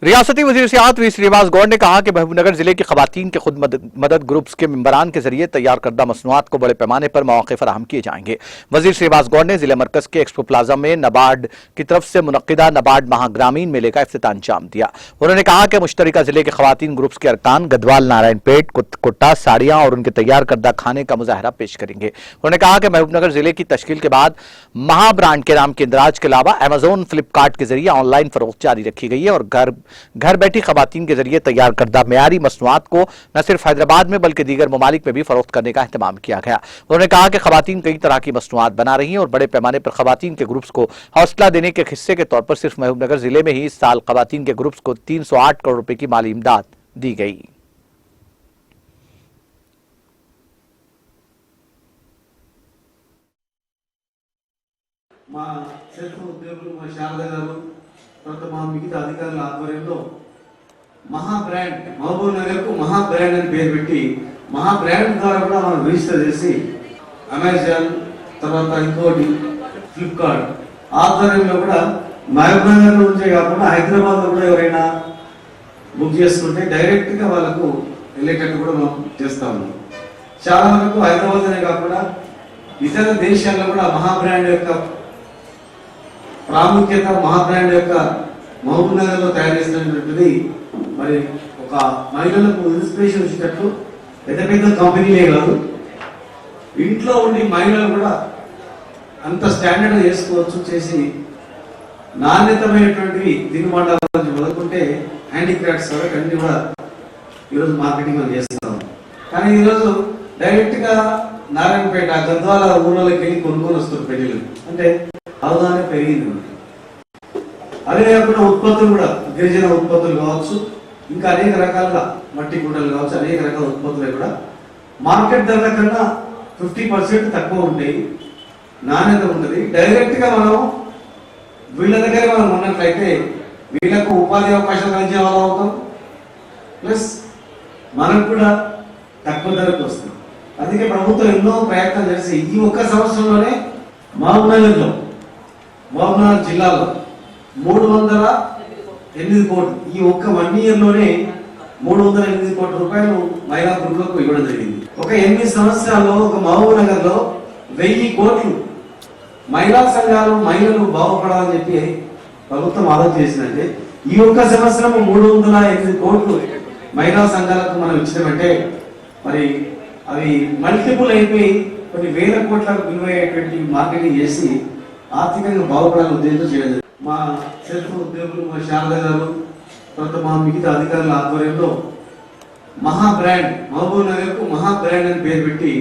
रियासती वजीर सियाहत वी श्रीनिवास गौड़ ने कहा कि महबूबनगर जिले की खवातीन के खुद मदद ग्रुप्स के मेंबरान के जरिए तैयार करदा मसनूआत को बड़े पैमाने पर मौके फराहम किए जाएंगे। वजीर श्रीनिवास गौड़ ने जिले मरकज के एक्सपो प्लाजा में नाबार्ड की तरफ से मुनक्किदा नाबार्ड महाग्रामीण मेले का इफ्तिताह अंजाम दिया। उन्होंने कहा कि मुश्तरका जिले के खवातीन ग्रुप्स के अरकान गदवाल, नारायणपेट, कुट्टा, साड़ियां और उनके तैयार करदा खाने का मुजाहरा पेश करेंगे। उन्होंने कहा कि महबूबनगर जिले की तश्कील के बाद महा ब्रांड के नाम के इंदराज के अलावा अमेजोन, फ्लिपकार्ट के जरिए ऑनलाइन फरोख्त जारी रखी गई है और घर बैठी खवातीन के जरिए तैयार करदा मेयारी मसनूआत को न सिर्फ हैदराबाद में बल्कि दीगर ममालिक में भी फरोख्त करने का अहतमाम किया गया। उन्होंने कहा कि खवातीन कई तरह की मसनूआत बना रही हैं और बड़े पैमाने पर खवातीन के ग्रुप्स को हौसला देने के हिस्से के तौर पर सिर्फ महबूबनगर जिले में ही इस साल खवातीन के ग्रुप्स को 308 करोड़ रुपए की माली इमदाद दी गई। మిగతా అధికారుల ఆధ్వర్యంలో మహా బ్రాండ్ మహబూబ్ నగర్ కు మహా బ్రాండ్ అని పేరు పెట్టి మహా బ్రాండ్ ద్వారా కూడా మనం రిజిస్టర్ చేసి అమెజాన్ తర్వాత ఇంకోటి ఫ్లిప్కార్ట్ ఆధ్వర్యంలో కూడా మహబూబ్ నగర్ నుంచే కాకుండా హైదరాబాద్ లో కూడా ఎవరైనా బుక్ చేసుకుంటే డైరెక్ట్ గా వాళ్ళకు వెళ్ళేటట్టు కూడా మనం చేస్తా ఉన్నాం। చాలా వరకు హైదరాబాద్ అనే కాకుండా ఇతర దేశాల్లో కూడా మహా బ్రాండ్ యొక్క ప్రాముఖ్యత, మహా బ్రాండ్ యొక్క మహబూబ్ నగర్ లో తయారు చేసినటువంటిది మరి ఒక మహిళలకు ఇన్స్పిరేషన్ వచ్చేటట్టు పెద్ద పెద్ద కంపెనీలే కాదు, ఇంట్లో ఉండి మహిళలు కూడా అంత స్టాండర్డ్ చేసుకోవచ్చు చేసి నాణ్యతమైనటువంటి తినుబండాల నుంచి మొదలుకుంటే హ్యాండీక్రాఫ్ట్స్ వరకు అన్ని కూడా ఈరోజు మార్కెటింగ్ మనం చేస్తాం। కానీ ఈరోజు డైరెక్ట్ గా నారాయణపేట, గద్వాల ఊళ్ళలోకి వెళ్ళి కొనుక్కొని వస్తారు పెళ్లిళ్ళు అంటే అవగాహన పెరిగింది। అదే కాకుండా ఉత్పత్తులు కూడా గిరిజన ఉత్పత్తులు కావచ్చు, ఇంకా అనేక రకాలుగా మట్టి గుడ్డలు కావచ్చు, అనేక రకాల ఉత్పత్తులు కూడా మార్కెట్ ధరల కన్నా 50% తక్కువ ఉంటాయి, నాణ్యత ఉంటుంది। డైరెక్ట్ గా మనం వీళ్ళ దగ్గర మనం ఉన్నట్లయితే వీళ్ళకు ఉపాధి అవకాశాలు కలిగించే వాళ్ళు అవుతాం, ప్లస్ మనకు కూడా తక్కువ ధరకు వస్తుంది। అందుకే ప్రభుత్వం ఎన్నో ప్రయత్నాలు చేసి ఈ ఒక్క సంవత్సరంలోనే మహబూబ్నగర్ జిల్లాలో 308 కోట్లు, ఈ ఒక్క 1 ఇయర్ లోనే 308 కోట్ల రూపాయలు మహిళా గ్రూపులకు ఇవ్వడం జరిగింది। ఒక 8 సంవత్సరాల్లో ఒక మహబూబ్ నగర్ లో 1000 కోట్లు మహిళా సంఘాలు, మహిళలు బాగుపడాలని చెప్పి ప్రభుత్వం ఆలోచన చేసిందంటే ఈ ఒక్క సంవత్సరం 308 కోట్లు మహిళా సంఘాలకు మనం ఇచ్చినామంటే మరి అవి మల్టిపుల్ అయిపోయి కొన్ని వేల కోట్లకు విలువైనటువంటి మార్కెటింగ్ చేసి ఆర్థికంగా బాగుపడాలని ఉద్దేశంతో చేయలేదు। మా సెల్ఫ్ ఉద్యోగులు, మా శారద గారు, తర్వాత మా మిగతా అధికారుల ఆధ్వర్యంలో మహా బ్రాండ్ మహబూబ్ నగర్ కు మహా బ్రాండ్ అని పేరు పెట్టి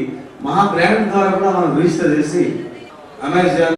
మహా బ్రాండ్ ద్వారా కూడా మనం రిజిస్టర్ చేసి అమెజాన్